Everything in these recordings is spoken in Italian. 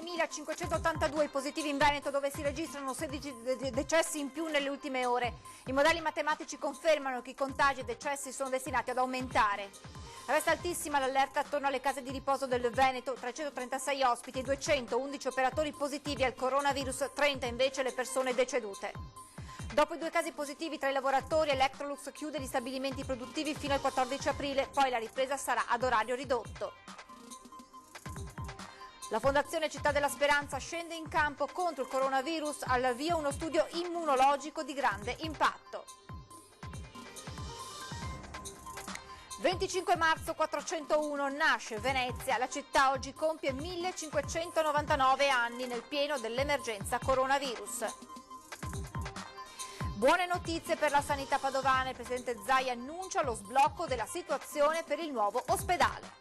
6.582 i positivi in Veneto, dove si registrano 16 decessi in più nelle ultime ore. I modelli matematici confermano che i contagi e decessi sono destinati ad aumentare. Resta altissima l'allerta attorno alle case di riposo del Veneto, 336 ospiti e 211 operatori positivi al coronavirus, 30 invece le persone decedute. Dopo i 2 casi positivi tra i lavoratori, Electrolux chiude gli stabilimenti produttivi fino al 14 aprile, poi la ripresa sarà ad orario ridotto. La Fondazione Città della Speranza scende in campo contro il coronavirus, al via uno studio immunologico di grande impatto. 25 marzo 401 nasce Venezia, la città oggi compie 1599 anni nel pieno dell'emergenza coronavirus. Buone notizie per la sanità padovana, il presidente Zaia annuncia lo sblocco della situazione per il nuovo ospedale.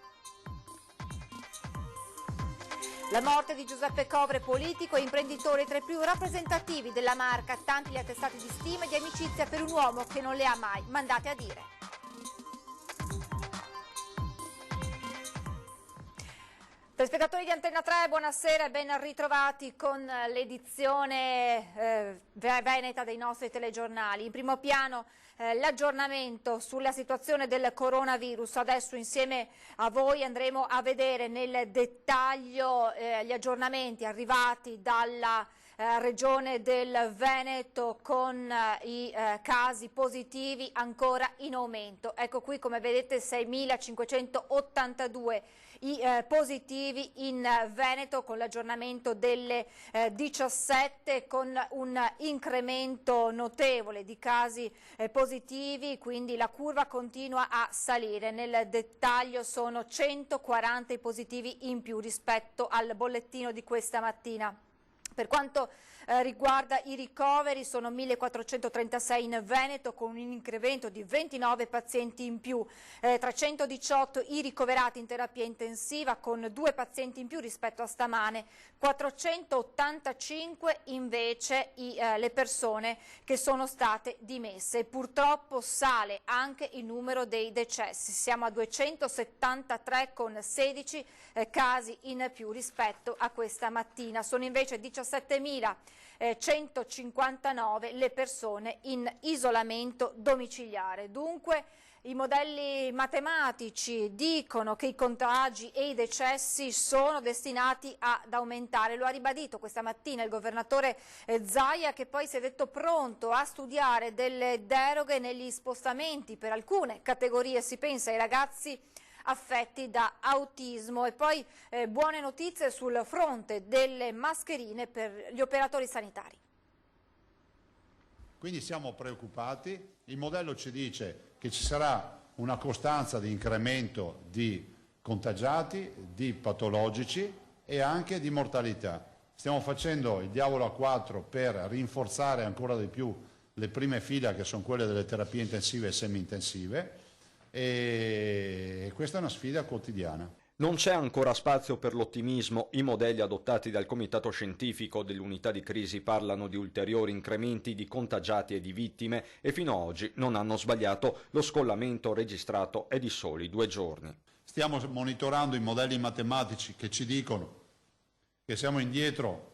La morte di Giuseppe Covre, politico e imprenditore tra i più rappresentativi della Marca, tanti gli attestati di stima e di amicizia per un uomo che non le ha mai mandate a dire. Telespettatori di Antenna 3, buonasera e ben ritrovati con l'edizione veneta dei nostri telegiornali. In primo piano l'aggiornamento sulla situazione del coronavirus. Adesso insieme a voi andremo a vedere nel dettaglio gli aggiornamenti arrivati dalla regione del Veneto con i casi positivi ancora in aumento. Ecco qui, come vedete, 6.582 i positivi in Veneto, con l'aggiornamento delle 17, con un incremento notevole di casi positivi, quindi la curva continua a salire. Nel dettaglio sono 140 i positivi in più rispetto al bollettino di questa mattina. Per quanto riguarda i ricoveri, sono 1.436 in Veneto, con un incremento di 29 pazienti in più, 318 i ricoverati in terapia intensiva, con 2 pazienti in più rispetto a stamane, 485 invece le persone che sono state dimesse. Purtroppo sale anche il numero dei decessi, siamo a 273 con 16 casi in più rispetto a questa mattina. Sono invece 17.159 le persone in isolamento domiciliare. Dunque i modelli matematici dicono che i contagi e i decessi sono destinati ad aumentare. Lo ha ribadito questa mattina il governatore Zaia, che poi si è detto pronto a studiare delle deroghe negli spostamenti per alcune categorie. Si pensa ai ragazzi affetti da autismo. E poi buone notizie sul fronte delle mascherine per gli operatori sanitari. Quindi siamo preoccupati, il modello ci dice che ci sarà una costanza di incremento di contagiati, di patologici e anche di mortalità. Stiamo facendo il diavolo a 4 per rinforzare ancora di più le prime file, che sono quelle delle terapie intensive e semi-intensive, e questa è una sfida quotidiana. Non c'è ancora spazio per l'ottimismo. I modelli adottati dal Comitato Scientifico dell'Unità di Crisi parlano di ulteriori incrementi di contagiati e di vittime e fino ad oggi non hanno sbagliato. Lo scollamento registrato è di soli 2 giorni. Stiamo monitorando i modelli matematici che ci dicono che siamo indietro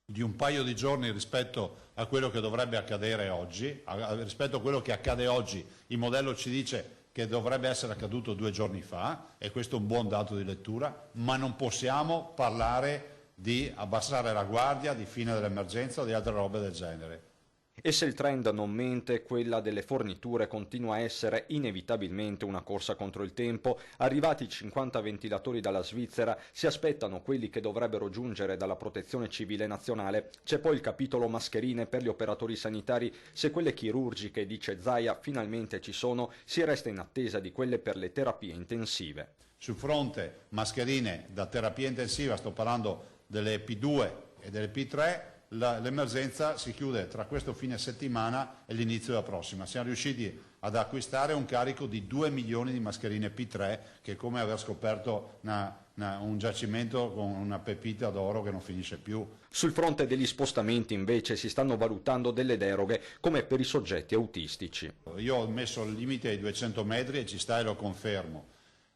di un paio di giorni rispetto a quello che dovrebbe accadere oggi. Rispetto a quello che accade oggi, il modello ci dice che dovrebbe essere accaduto 2 giorni fa, e questo è un buon dato di lettura, ma non possiamo parlare di abbassare la guardia, di fine dell'emergenza o di altre robe del genere. E se il trend non mente, quella delle forniture continua a essere inevitabilmente una corsa contro il tempo. Arrivati 50 ventilatori dalla Svizzera, si aspettano quelli che dovrebbero giungere dalla Protezione Civile Nazionale. C'è poi il capitolo mascherine per gli operatori sanitari. Se quelle chirurgiche, dice Zaia, finalmente ci sono, si resta in attesa di quelle per le terapie intensive. Sul fronte mascherine da terapia intensiva, sto parlando delle P2 e delle P3, l'emergenza si chiude tra questo fine settimana e l'inizio della prossima. Siamo riusciti ad acquistare un carico di 2 milioni di mascherine P3, che è come aver scoperto un giacimento con una pepita d'oro che non finisce più. Sul fronte degli spostamenti invece si stanno valutando delle deroghe, come per i soggetti autistici. Io ho messo il limite ai 200 metri e ci sta, e lo confermo,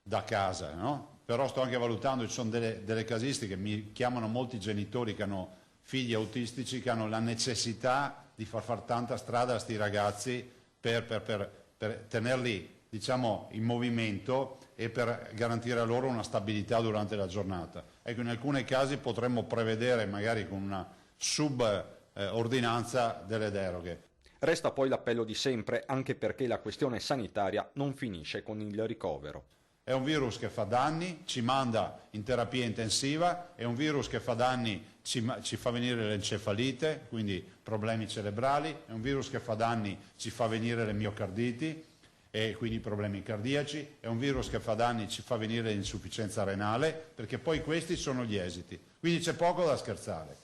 da casa, no? però sto anche valutando, ci sono delle casistiche, mi chiamano molti genitori che hanno figli autistici che hanno la necessità di far tanta strada a questi ragazzi per tenerli, diciamo, in movimento e per garantire a loro una stabilità durante la giornata. Ecco, in alcuni casi potremmo prevedere magari con una subordinanza delle deroghe. Resta poi l'appello di sempre, anche perché la questione sanitaria non finisce con il ricovero. È un virus che fa danni, ci manda in terapia intensiva, è un virus che fa danni, ci fa venire l'encefalite, quindi problemi cerebrali, è un virus che fa danni, ci fa venire le miocarditi e quindi problemi cardiaci, è un virus che fa danni, ci fa venire l'insufficienza renale, perché poi questi sono gli esiti. Quindi c'è poco da scherzare.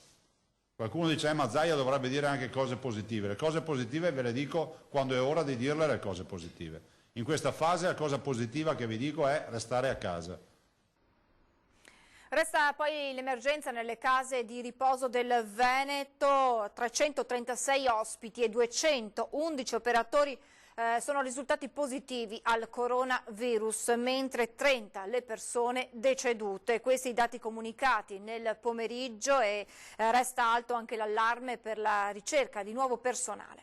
Qualcuno dice, ma Zaia dovrebbe dire anche cose positive. Le cose positive ve le dico quando è ora di dirle le cose positive. In questa fase la cosa positiva che vi dico è restare a casa. Resta poi l'emergenza nelle case di riposo del Veneto, 336 ospiti e 211 operatori sono risultati positivi al coronavirus, mentre 30 le persone decedute. Questi i dati comunicati nel pomeriggio e resta alto anche l'allarme per la ricerca di nuovo personale.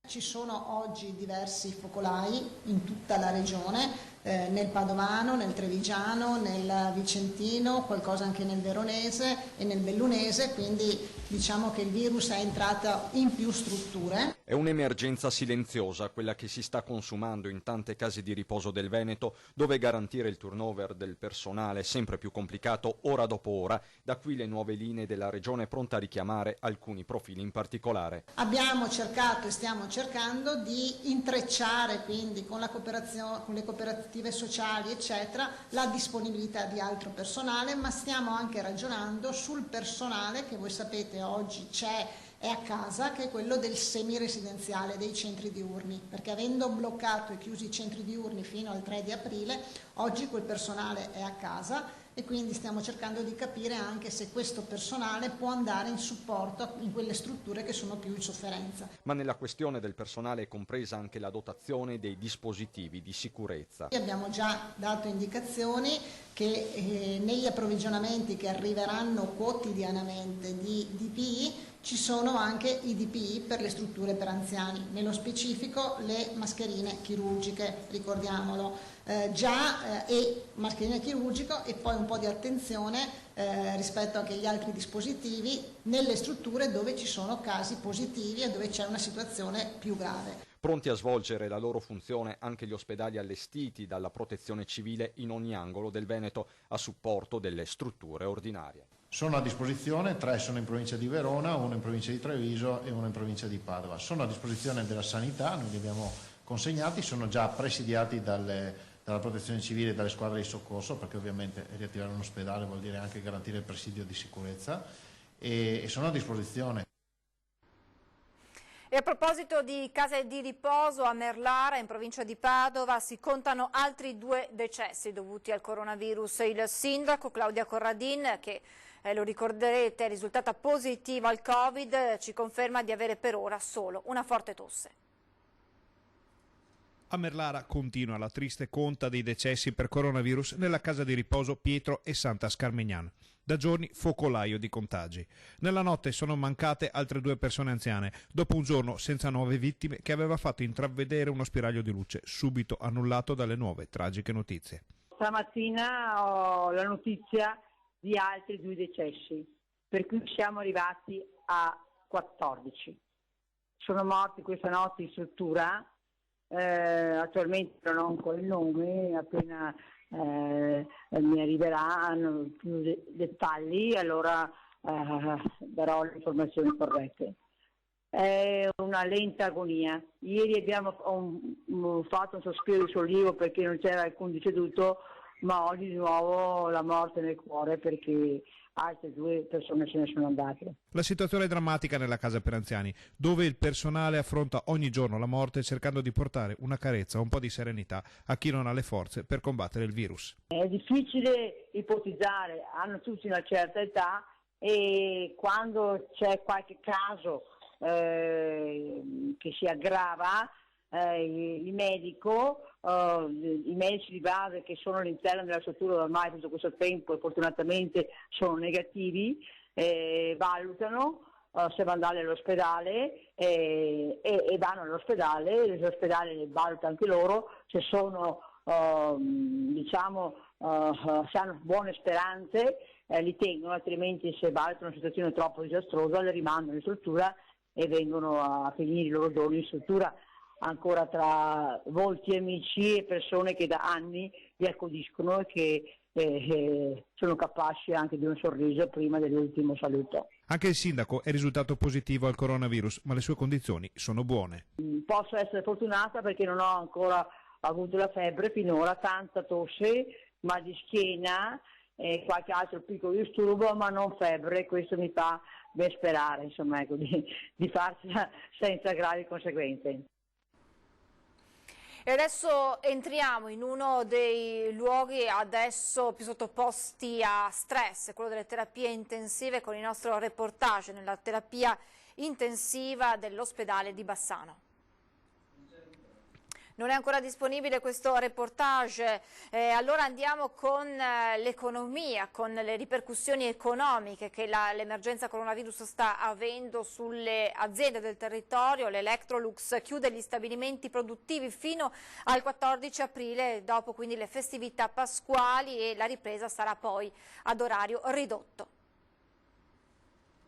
Ci sono oggi diversi focolai in tutta la regione, nel Padovano, nel Trevigiano, nel Vicentino, qualcosa anche nel Veronese e nel Bellunese, quindi diciamo che il virus è entrato in più strutture. È un'emergenza silenziosa quella che si sta consumando in tante case di riposo del Veneto, dove garantire il turnover del personale è sempre più complicato ora dopo ora, da qui le nuove linee della regione pronta a richiamare alcuni profili in particolare. Abbiamo cercato e stiamo cercando di intrecciare quindi con la cooperazione, con le cooperative sociali eccetera, la disponibilità di altro personale, ma stiamo anche ragionando sul personale che voi sapete oggi è a casa, che è quello del semiresidenziale, dei centri diurni, perché avendo bloccato e chiuso i centri diurni fino al 3 di aprile, oggi quel personale è a casa e quindi stiamo cercando di capire anche se questo personale può andare in supporto in quelle strutture che sono più in sofferenza. Ma nella questione del personale è compresa anche la dotazione dei dispositivi di sicurezza. Abbiamo già dato indicazioni che negli approvvigionamenti che arriveranno quotidianamente di DPI ci sono anche i DPI per le strutture per anziani, nello specifico le mascherine chirurgiche, ricordiamolo. E mascherine chirurgiche e poi un po' di attenzione rispetto anche agli altri dispositivi nelle strutture dove ci sono casi positivi e dove c'è una situazione più grave. Pronti a svolgere la loro funzione anche gli ospedali allestiti dalla Protezione Civile in ogni angolo del Veneto a supporto delle strutture ordinarie. Sono a disposizione, 3 sono in provincia di Verona, 1 in provincia di Treviso e 1 in provincia di Padova. Sono a disposizione della sanità, noi li abbiamo consegnati, sono già presidiati dalla Protezione Civile e dalle squadre di soccorso, perché ovviamente riattivare un ospedale vuol dire anche garantire il presidio di sicurezza e sono a disposizione. E a proposito di case di riposo, a Merlara, in provincia di Padova, si contano altri 2 decessi dovuti al coronavirus. Il sindaco Claudia Corradin, che lo ricorderete è risultata positiva al Covid, ci conferma di avere per ora solo una forte tosse. A Merlara continua la triste conta dei decessi per coronavirus nella casa di riposo Pietro e Santa Scarmegnan. Da giorni focolaio di contagi. Nella notte sono mancate altre 2 persone anziane, dopo un giorno senza nuove vittime che aveva fatto intravedere uno spiraglio di luce, subito annullato dalle nuove tragiche notizie. Stamattina ho la notizia di altri 2 decessi, per cui siamo arrivati a 14. Sono morti questa notte in struttura. Attualmente non ho ancora il nome, appena mi arriveranno più dettagli, allora darò le informazioni corrette. È una lenta agonia. Ieri abbiamo fatto un sospiro di sollievo perché non c'era alcun deceduto, ma oggi di nuovo la morte nel cuore perché altre 2 persone se ne sono andate. La situazione è drammatica nella casa per anziani, dove il personale affronta ogni giorno la morte cercando di portare una carezza, un po' di serenità a chi non ha le forze per combattere il virus. È difficile ipotizzare, hanno tutti una certa età e quando c'è qualche caso che si aggrava il medico, i medici di base che sono all'interno della struttura ormai tutto questo tempo e fortunatamente sono negativi, valutano se mandare all'ospedale e vanno all'ospedale, l'ospedale valuta anche loro se sono se hanno buone speranze, li tengono, altrimenti se valutano una situazione troppo disastrosa le rimandano in struttura e vengono a finire i loro giorni in struttura ancora tra volti amici e persone che da anni li accudiscono e che sono capaci anche di un sorriso prima dell'ultimo saluto. Anche il sindaco è risultato positivo al coronavirus, ma le sue condizioni sono buone. Posso essere fortunata perché non ho ancora avuto la febbre finora, tanta tosse, mal di schiena e qualche altro piccolo disturbo, ma non febbre. Questo mi fa ben sperare, insomma, ecco, di farsela senza gravi conseguenze. E adesso entriamo in uno dei luoghi adesso più sottoposti a stress, quello delle terapie intensive, con il nostro reportage nella terapia intensiva dell'ospedale di Bassano. Non è ancora disponibile questo reportage, allora andiamo con l'economia, con le ripercussioni economiche che l'emergenza coronavirus sta avendo sulle aziende del territorio. L'Electrolux chiude gli stabilimenti produttivi fino al 14 aprile, dopo quindi le festività pasquali, e la ripresa sarà poi ad orario ridotto.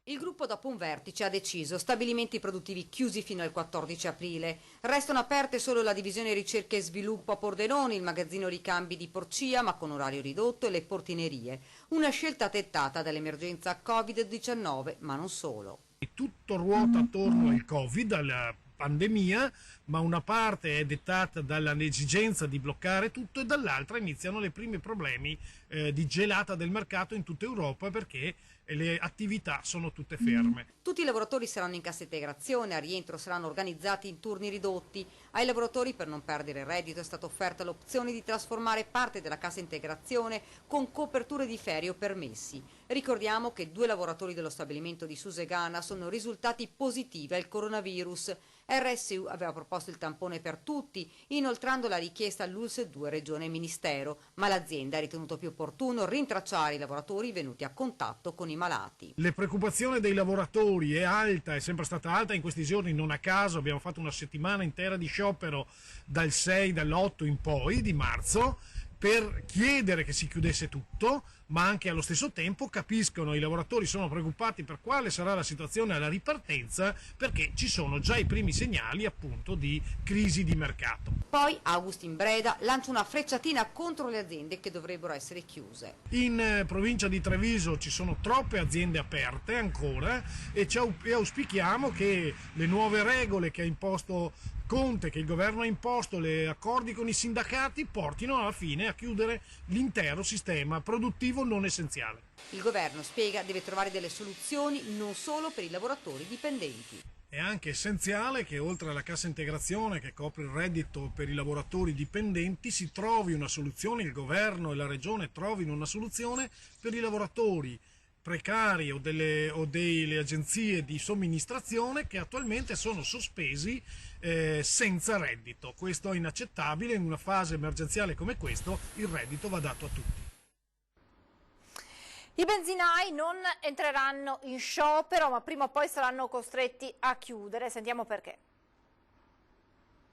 Il gruppo dopo un vertice ha deciso stabilimenti produttivi chiusi fino al 14 aprile. Restano aperte solo la divisione ricerca e sviluppo a Pordenone, il magazzino ricambi di Porcia ma con orario ridotto e le portinerie. Una scelta dettata dall'emergenza Covid-19 ma non solo. Tutto ruota attorno al Covid, alla pandemia, ma una parte è dettata dall'esigenza di bloccare tutto e dall'altra iniziano i primi problemi di gelata del mercato in tutta Europa perché le attività sono tutte ferme. Tutti i lavoratori saranno in cassa integrazione, a rientro saranno organizzati in turni ridotti. Ai lavoratori, per non perdere il reddito, è stata offerta l'opzione di trasformare parte della cassa integrazione con coperture di ferie o permessi. Ricordiamo che 2 lavoratori dello stabilimento di Susegana sono risultati positivi al coronavirus. RSU aveva proposto il tampone per tutti, inoltrando la richiesta all'ULSS 2 Regione e Ministero, ma l'azienda ha ritenuto più opportuno rintracciare i lavoratori venuti a contatto con i malati. La preoccupazione dei lavoratori è alta, è sempre stata alta in questi giorni, non a caso abbiamo fatto una settimana intera di sciopero dall'8 in poi di marzo per chiedere che si chiudesse tutto, ma anche allo stesso tempo capiscono, i lavoratori sono preoccupati per quale sarà la situazione alla ripartenza, perché ci sono già i primi segnali appunto di crisi di mercato. Poi Augustin Breda lancia una frecciatina contro le aziende che dovrebbero essere chiuse. In provincia di Treviso ci sono troppe aziende aperte ancora e auspichiamo che le nuove regole che ha imposto Conte, che il governo ha imposto, le accordi con i sindacati, portino alla fine a chiudere l'intero sistema produttivo non essenziale. Il governo, spiega, deve trovare delle soluzioni non solo per i lavoratori dipendenti. È anche essenziale che oltre alla cassa integrazione che copre il reddito per i lavoratori dipendenti si trovi una soluzione, il governo e la regione trovino una soluzione per i lavoratori precari o delle agenzie di somministrazione che attualmente sono sospesi senza reddito. Questo è inaccettabile, in una fase emergenziale come questo il reddito va dato a tutti. I benzinai non entreranno in sciopero, ma prima o poi saranno costretti a chiudere. Sentiamo perché.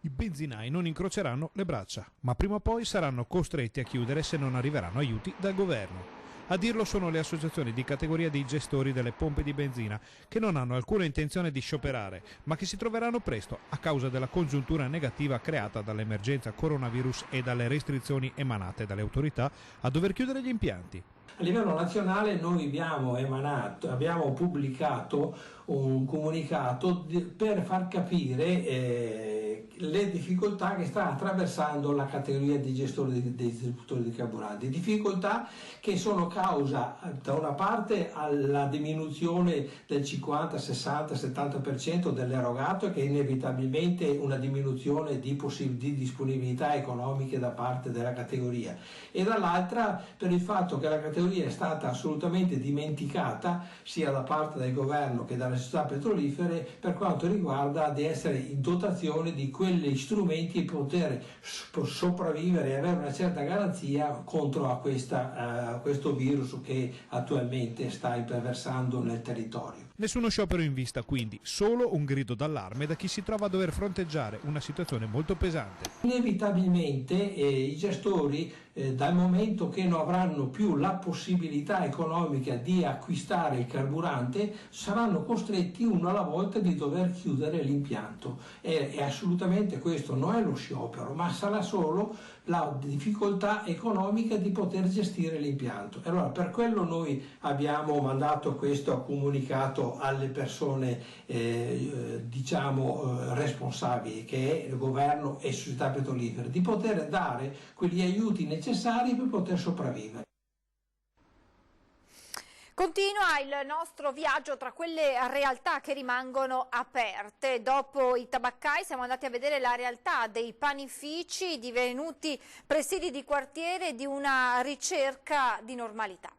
I benzinai non incroceranno le braccia, ma prima o poi saranno costretti a chiudere se non arriveranno aiuti dal governo. A dirlo sono le associazioni di categoria dei gestori delle pompe di benzina, che non hanno alcuna intenzione di scioperare, ma che si troveranno presto, a causa della congiuntura negativa creata dall'emergenza coronavirus e dalle restrizioni emanate dalle autorità, a dover chiudere gli impianti. A livello nazionale noi abbiamo pubblicato un comunicato per far capire le difficoltà che sta attraversando la categoria di gestori dei distributori di carburanti, difficoltà che sono causa da una parte alla diminuzione del 50, 60, 70% dell'erogato e che è inevitabilmente una diminuzione di disponibilità economiche da parte della categoria, e dall'altra per il fatto che la categoria teoria è stata assolutamente dimenticata sia da parte del governo che dalle società petrolifere per quanto riguarda di essere in dotazione di quegli strumenti per poter sopravvivere e avere una certa garanzia contro a questo virus che attualmente sta imperversando nel territorio. Nessuno sciopero in vista, quindi solo un grido d'allarme da chi si trova a dover fronteggiare una situazione molto pesante. Inevitabilmente i gestori, dal momento che non avranno più la possibilità economica di acquistare il carburante, saranno costretti uno alla volta di dover chiudere l'impianto. E assolutamente questo non è lo sciopero, ma sarà solo la difficoltà economica di poter gestire l'impianto. Allora, per quello noi abbiamo mandato questo comunicato alle persone responsabili, che è il governo e società petrolifere, di poter dare quegli aiuti necessari per poter sopravvivere. Continua il nostro viaggio tra quelle realtà che rimangono aperte. Dopo i tabaccai siamo andati a vedere la realtà dei panifici divenuti presidi di quartiere di una ricerca di normalità.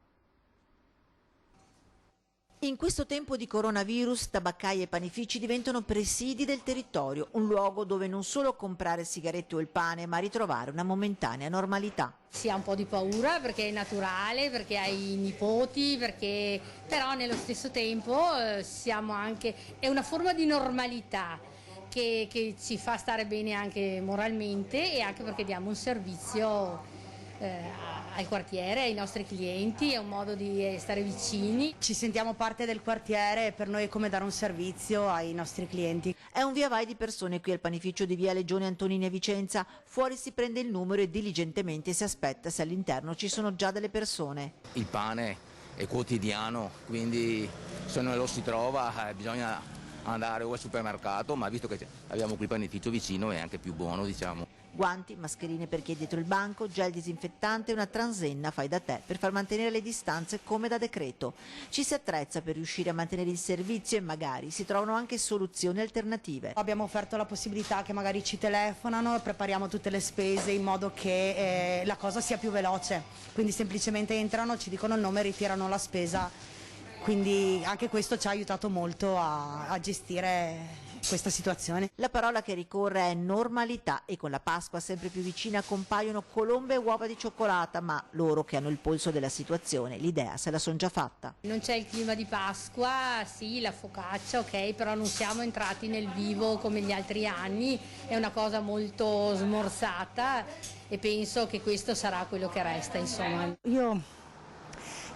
In questo tempo di coronavirus, tabaccai e panifici diventano presidi del territorio, un luogo dove non solo comprare sigarette o il pane, ma ritrovare una momentanea normalità. Si ha un po' di paura perché è naturale, perché hai i nipoti, però nello stesso tempo è una forma di normalità che ci fa stare bene anche moralmente e anche perché diamo un servizio al quartiere, ai nostri clienti, è un modo di stare vicini. Ci sentiamo parte del quartiere e per noi è come dare un servizio ai nostri clienti. È un via vai di persone qui al panificio di via Legione Antonini a Vicenza. Fuori si prende il numero e diligentemente si aspetta se all'interno ci sono già delle persone. Il pane è quotidiano, quindi se non lo si trova bisogna andare o al supermercato, ma visto che abbiamo qui il panificio vicino è anche più buono, diciamo. Guanti, mascherine per chi è dietro il banco, gel disinfettante e una transenna fai da te per far mantenere le distanze come da decreto. Ci si attrezza per riuscire a mantenere il servizio e magari si trovano anche soluzioni alternative. Abbiamo offerto la possibilità che magari ci telefonano, prepariamo tutte le spese in modo che la cosa sia più veloce. Quindi semplicemente entrano, ci dicono il nome e ritirano la spesa. Quindi anche questo ci ha aiutato molto a gestire questa situazione. La parola che ricorre è normalità e con la Pasqua sempre più vicina compaiono colombe e uova di cioccolata, ma loro che hanno il polso della situazione l'idea se la son già fatta. Non c'è il clima di Pasqua, sì, la focaccia, ok, però non siamo entrati nel vivo come gli altri anni, è una cosa molto smorzata e penso che questo sarà quello che resta, insomma. Io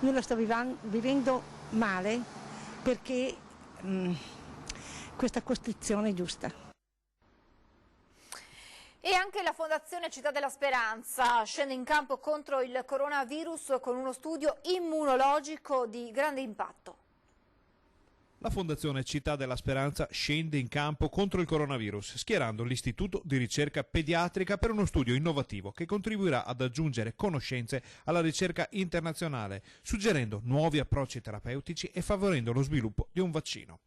lo sto vivendo male perché questa costrizione è giusta. E anche la Fondazione Città della Speranza scende in campo contro il coronavirus con uno studio immunologico di grande impatto. La Fondazione Città della Speranza scende in campo contro il coronavirus, schierando l'Istituto di Ricerca Pediatrica per uno studio innovativo che contribuirà ad aggiungere conoscenze alla ricerca internazionale, suggerendo nuovi approcci terapeutici e favorendo lo sviluppo di un vaccino.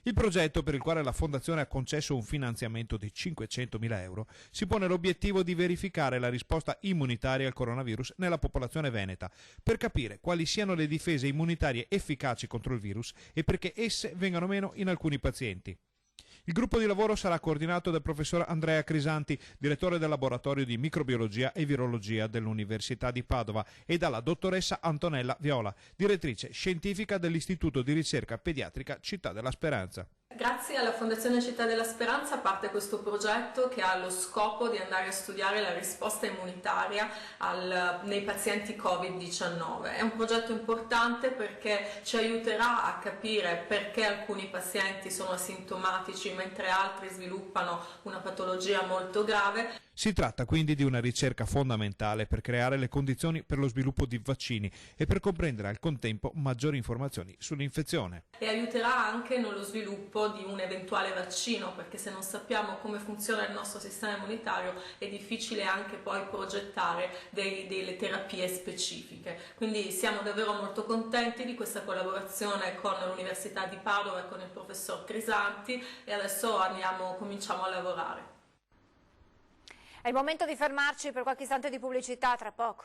Il progetto, per il quale la Fondazione ha concesso un finanziamento di 500.000 euro, si pone l'obiettivo di verificare la risposta immunitaria al coronavirus nella popolazione veneta, per capire quali siano le difese immunitarie efficaci contro il virus e perché esse vengano meno in alcuni pazienti. Il gruppo di lavoro sarà coordinato dal professor Andrea Crisanti, direttore del laboratorio di microbiologia e virologia dell'Università di Padova, e dalla dottoressa Antonella Viola, direttrice scientifica dell'Istituto di Ricerca Pediatrica Città della Speranza. Grazie alla Fondazione Città della Speranza parte questo progetto che ha lo scopo di andare a studiare la risposta immunitaria nei pazienti Covid-19. È un progetto importante perché ci aiuterà a capire perché alcuni pazienti sono asintomatici mentre altri sviluppano una patologia molto grave. Si tratta quindi di una ricerca fondamentale per creare le condizioni per lo sviluppo di vaccini e per comprendere al contempo maggiori informazioni sull'infezione. E aiuterà anche nello sviluppo di un eventuale vaccino, perché se non sappiamo come funziona il nostro sistema immunitario è difficile anche poi progettare delle terapie specifiche. Quindi siamo davvero molto contenti di questa collaborazione con l'Università di Padova e con il professor Crisanti e adesso cominciamo a lavorare. È il momento di fermarci per qualche istante di pubblicità, tra poco.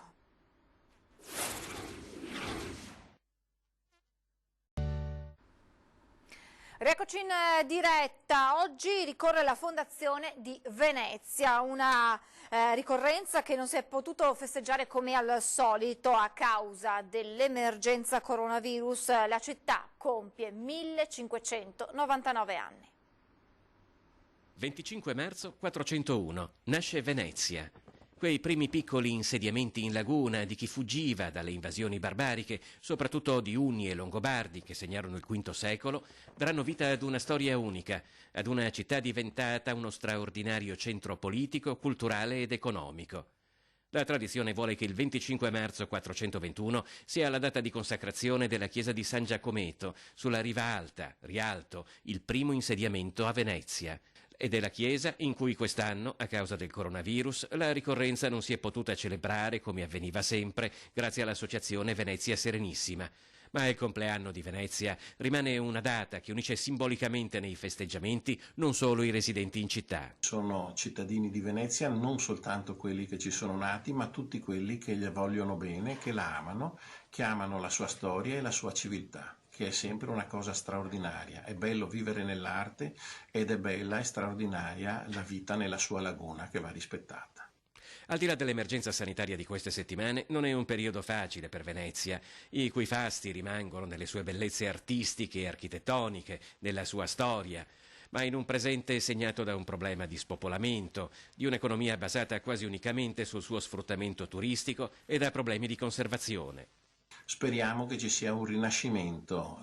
Rieccoci in diretta. Oggi ricorre la Fondazione di Venezia, una ricorrenza che non si è potuto festeggiare come al solito a causa dell'emergenza coronavirus. La città compie 1599 anni. 25 marzo 401 nasce Venezia. Quei primi piccoli insediamenti in laguna di chi fuggiva dalle invasioni barbariche, soprattutto di Unni e Longobardi, che segnarono il V secolo, daranno vita ad una storia unica, ad una città diventata uno straordinario centro politico, culturale ed economico. La tradizione vuole che il 25 marzo 421 sia la data di consacrazione della chiesa di San Giacometo, sulla riva alta, Rialto, il primo insediamento a Venezia. Ed è la chiesa in cui quest'anno, a causa del coronavirus, la ricorrenza non si è potuta celebrare come avveniva sempre grazie all'associazione Venezia Serenissima. Ma il compleanno di Venezia rimane una data che unisce simbolicamente nei festeggiamenti non solo i residenti in città. Sono cittadini di Venezia non soltanto quelli che ci sono nati, ma tutti quelli che gli vogliono bene, che la amano, che amano la sua storia e la sua civiltà, che è sempre una cosa straordinaria. È bello vivere nell'arte ed è bella e straordinaria la vita nella sua laguna che va rispettata. Al di là dell'emergenza sanitaria di queste settimane, non è un periodo facile per Venezia, i cui fasti rimangono nelle sue bellezze artistiche e architettoniche, nella sua storia, ma in un presente segnato da un problema di spopolamento, di un'economia basata quasi unicamente sul suo sfruttamento turistico e da problemi di conservazione. Speriamo che ci sia un rinascimento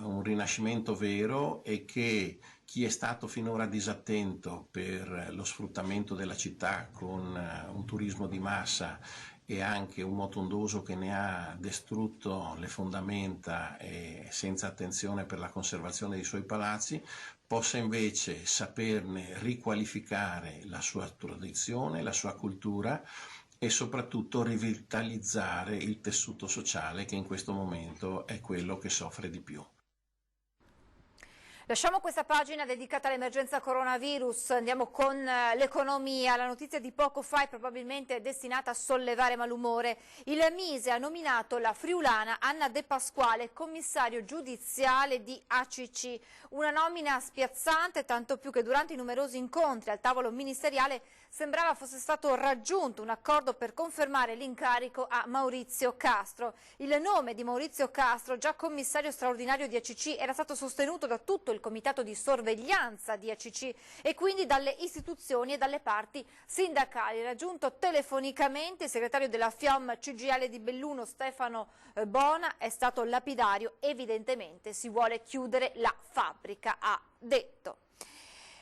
vero e che chi è stato finora disattento per lo sfruttamento della città con un turismo di massa e anche un moto ondoso che ne ha distrutto le fondamenta e senza attenzione per la conservazione dei suoi palazzi, possa invece saperne riqualificare la sua tradizione, la sua cultura e soprattutto rivitalizzare il tessuto sociale che in questo momento è quello che soffre di più. Lasciamo questa pagina dedicata all'emergenza coronavirus, andiamo con l'economia. La notizia di poco fa è probabilmente destinata a sollevare malumore. Il Mise ha nominato la friulana Anna De Pasquale commissario giudiziale di ACC. Una nomina spiazzante, tanto più che durante i numerosi incontri al tavolo ministeriale sembrava fosse stato raggiunto un accordo per confermare l'incarico a Maurizio Castro. Il nome di Maurizio Castro, già commissario straordinario di ACC, era stato sostenuto da tutto il comitato di sorveglianza di ACC e quindi dalle istituzioni e dalle parti sindacali. Raggiunto telefonicamente il segretario della FIOM CGIL di Belluno Stefano Bona, è stato lapidario: evidentemente si vuole chiudere la fabbrica, ha detto.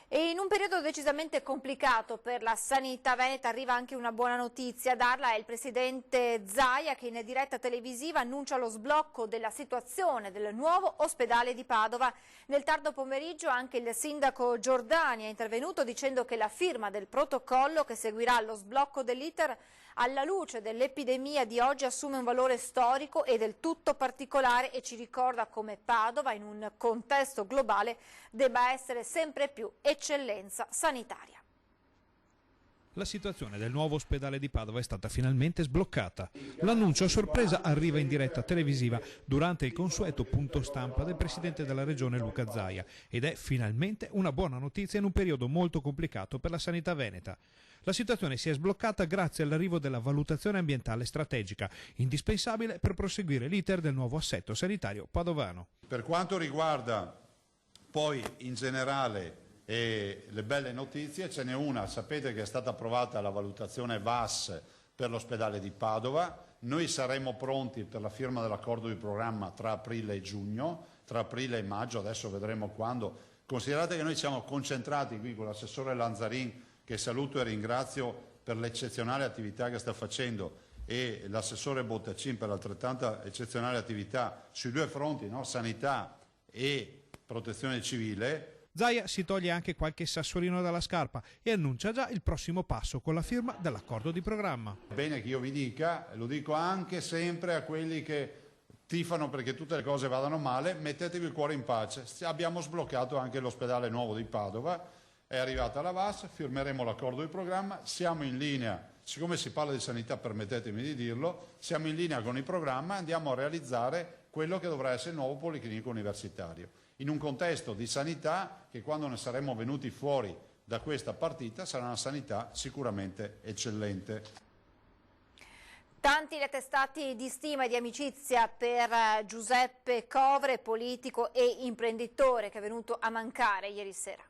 E in un periodo decisamente complicato per la sanità veneta arriva anche una buona notizia. A darla è il presidente Zaia, che in diretta televisiva annuncia lo sblocco della situazione del nuovo ospedale di Padova. Nel tardo pomeriggio anche il sindaco Giordani è intervenuto dicendo che la firma del protocollo che seguirà lo sblocco dell'iter alla luce dell'epidemia di oggi assume un valore storico e del tutto particolare e ci ricorda come Padova, in un contesto globale, debba essere sempre più eccellenza sanitaria. La situazione del nuovo ospedale di Padova è stata finalmente sbloccata. L'annuncio a sorpresa arriva in diretta televisiva durante il consueto punto stampa del presidente della regione Luca Zaia ed è finalmente una buona notizia in un periodo molto complicato per la sanità veneta. La situazione si è sbloccata grazie all'arrivo della valutazione ambientale strategica, indispensabile per proseguire l'iter del nuovo assetto sanitario padovano. Per quanto riguarda poi in generale le belle notizie, ce n'è una: sapete che è stata approvata la valutazione VAS per l'ospedale di Padova. Noi saremo pronti per la firma dell'accordo di programma tra aprile e giugno, tra aprile e maggio, adesso vedremo quando. Considerate che noi siamo concentrati qui con l'assessore Lanzarin, che saluto e ringrazio per l'eccezionale attività che sta facendo, e l'assessore Bottacin per l'altrettanta eccezionale attività sui due fronti, no? Sanità e protezione civile. Zaia si toglie anche qualche sassolino dalla scarpa e annuncia già il prossimo passo con la firma dell'accordo di programma. È bene che io vi dica, lo dico anche sempre a quelli che tifano perché tutte le cose vadano male: mettetevi il cuore in pace. Abbiamo sbloccato anche l'ospedale nuovo di Padova, è arrivata la VAS, firmeremo l'accordo di programma, siamo in linea, siccome si parla di sanità permettetemi di dirlo, siamo in linea con il programma, andiamo a realizzare quello che dovrà essere il nuovo Policlinico Universitario, in un contesto di sanità che quando ne saremo venuti fuori da questa partita sarà una sanità sicuramente eccellente. Tanti gli attestati di stima e di amicizia per Giuseppe Covre, politico e imprenditore che è venuto a mancare ieri sera.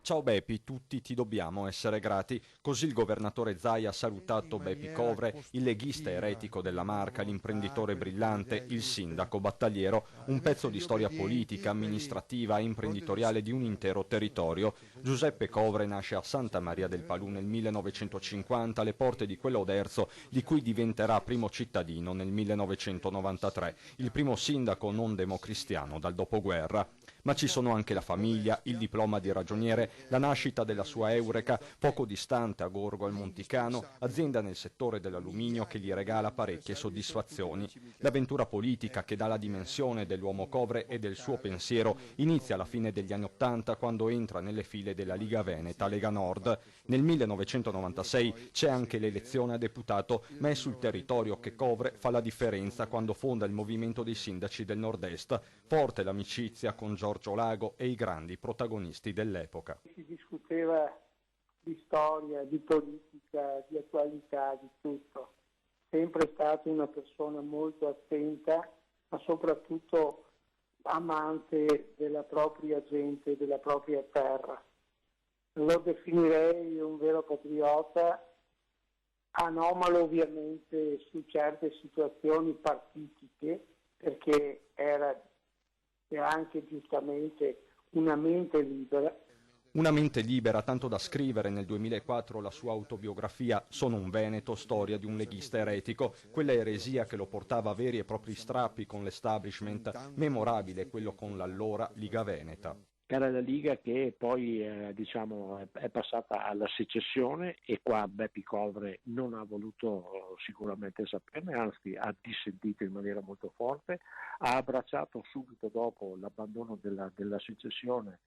Ciao Beppi, tutti ti dobbiamo essere grati. Così il governatore Zaia ha salutato Beppi Covre, il leghista eretico della Marca, l'imprenditore brillante, il sindaco battagliero, un pezzo di storia politica, amministrativa e imprenditoriale di un intero territorio. Giuseppe Covre nasce a Santa Maria del Palù nel 1950, alle porte di quell'Oderzo, di cui diventerà primo cittadino nel 1993, il primo sindaco non democristiano dal dopoguerra. Ma ci sono anche la famiglia, il diploma di ragioniere, la nascita della sua Eureka, poco distante a Gorgo al Monticano, azienda nel settore dell'alluminio che gli regala parecchie soddisfazioni. L'avventura politica che dà la dimensione dell'uomo Covre e del suo pensiero inizia alla fine degli anni '80 quando entra nelle file della Liga Veneta, Lega Nord. Nel 1996 c'è anche l'elezione a deputato, ma è sul territorio che Covre fa la differenza quando fonda il movimento dei sindaci del Nord-Est. Forte l'amicizia con Giorgio Lago e i grandi protagonisti dell'epoca. Si discuteva di storia, di politica, di attualità, di tutto. Sempre stato una persona molto attenta, ma soprattutto amante della propria gente, della propria terra. Lo definirei un vero patriota, anomalo ovviamente su certe situazioni partitiche, perché era anche giustamente una mente libera. Una mente libera, tanto da scrivere nel 2004 la sua autobiografia Sono un Veneto, storia di un leghista eretico, quella eresia che lo portava a veri e propri strappi con l'establishment, memorabile quello con l'allora Liga Veneta. Era la Liga che poi è passata alla secessione e qua Beppi Covre non ha voluto sicuramente saperne, anzi ha dissentito in maniera molto forte, ha abbracciato subito dopo l'abbandono della secessione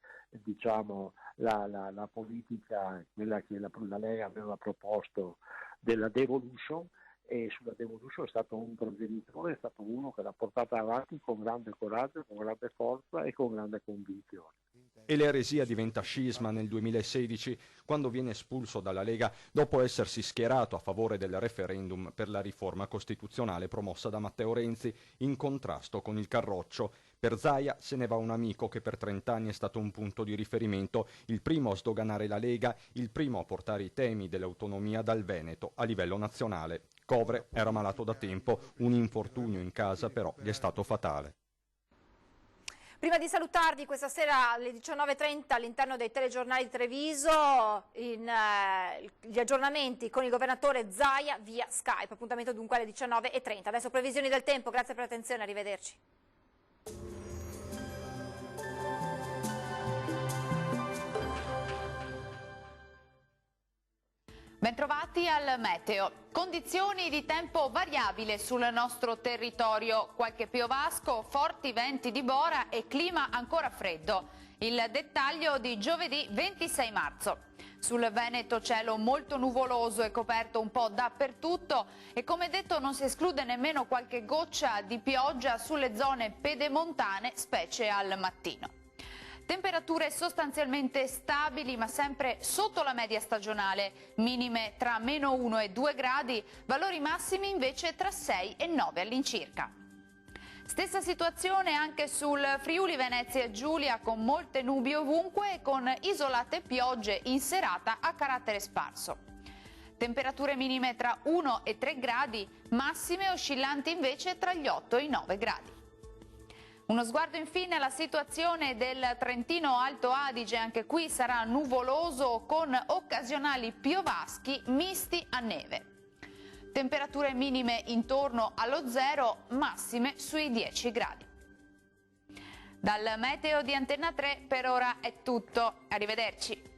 la politica, quella che la Lega aveva proposto della devolution, e sulla devolution è stato un progenitore, è stato uno che l'ha portata avanti con grande coraggio, con grande forza e con grande convinzione. E l'eresia diventa scisma nel 2016, quando viene espulso dalla Lega dopo essersi schierato a favore del referendum per la riforma costituzionale promossa da Matteo Renzi in contrasto con il Carroccio. Per Zaia se ne va un amico che per 30 anni è stato un punto di riferimento, il primo a sdoganare la Lega, il primo a portare i temi dell'autonomia dal Veneto a livello nazionale. Covre era malato da tempo, un infortunio in casa però gli è stato fatale. Prima di salutarvi, questa sera alle 19:30 all'interno dei telegiornali di Treviso, gli aggiornamenti con il governatore Zaia via Skype. Appuntamento dunque alle 19:30. Adesso previsioni del tempo, grazie per l'attenzione, arrivederci. Bentrovati al meteo. Condizioni di tempo variabile sul nostro territorio, qualche piovasco, forti venti di bora e clima ancora freddo. Il dettaglio di giovedì 26 marzo. Sul Veneto cielo molto nuvoloso e coperto un po' dappertutto e come detto non si esclude nemmeno qualche goccia di pioggia sulle zone pedemontane, specie al mattino. Temperature sostanzialmente stabili ma sempre sotto la media stagionale, minime tra -1 e 2 gradi, valori massimi invece tra 6 e 9 all'incirca. Stessa situazione anche sul Friuli Venezia Giulia, con molte nubi ovunque e con isolate piogge in serata a carattere sparso. Temperature minime tra 1 e 3 gradi, massime oscillanti invece tra gli 8 e i 9 gradi. Uno sguardo infine alla situazione del Trentino Alto Adige, anche qui sarà nuvoloso con occasionali piovaschi misti a neve. Temperature minime intorno allo 0, massime sui 10 gradi. Dal meteo di Antenna 3 per ora è tutto, arrivederci.